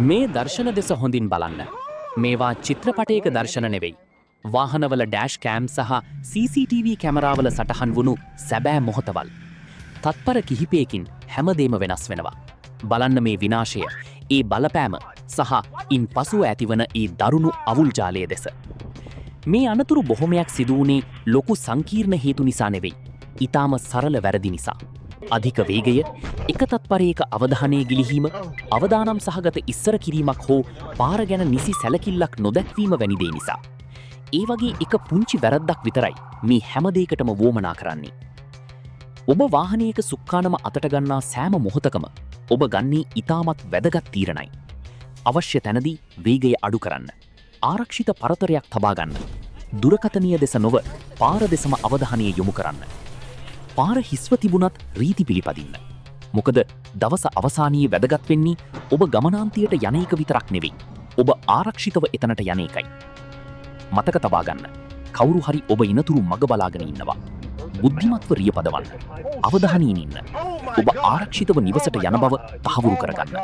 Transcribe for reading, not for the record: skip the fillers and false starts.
මේ දර්ශන දෙස හොඳින් බලන්න. මේවා චිත්‍රපටයක දර්ශන නෙවෙයි. වාහනවල ඩෑෂ් කෑම් සහ CCTV කැමරාවල සටහන් වුණු සැබෑ මොහොතවල්. තත්පර කිහිපයකින් හැමදේම වෙනස් වෙනවා. බලන්න මේ විනාශය, ඒ බලපෑම සහ ඉන් පසුව ඇතිවන ඒ දරුණු අවුල් ජාලය දෙස. මේ අනතුරු බොහොමයක් සිදු වුණේ ලොකු සංකීර්ණ හේතු නිසා නෙවෙයි. ඊටාම සරල වැරදි නිසා. අධික වේගය, එක තත්පරයක අවධානය ගිලිහීම, අවදානම් සහගත ඉස්සර කිරීමක් හෝ පාර ගැන නිසි සැලකිල්ලක් නොදැක්වීම වැනි දේ නිසා. ඒ වගේ එක පුංචි වැරද්දක් විතරයි මේ හැම දෙයකටම වුවමනා කරන්නේ. ඔබ වාහනයක සුක්කානම අතට ගන්නා සෑම මොහොතකම ඔබ ගන්නේ ඊටමත් වැදගත් තීරණයි. අවශ්‍ය තැනදී වේගය අඩු කරන්න. ආරක්ෂිත පරතරයක් තබා ගන්න. දුරකථනීය දෙස නොව පාර දෙසම අවධානය යොමු කරන්න. පාර හිස්ව තිබුණත් රීති පිළිපදින්න. මොකද දවස අවසානයේ වැදගත් වෙන්නේ ඔබ ගමනාන්තයට යන එක විතරක් නෙවෙයි. ඔබ ආරක්ෂිතව එතනට යන එකයි. මතක තබා ගන්න. කවුරු හරි ඔබ ඉනතුරු මග බලාගෙන ඉන්නවා. බුද්ධිමත්ව රිය පදවන්න. අවධානයෙන් ඉන්න. ඔබ ආරක්ෂිතව නිවසට යන බව තහවුරු කරගන්න.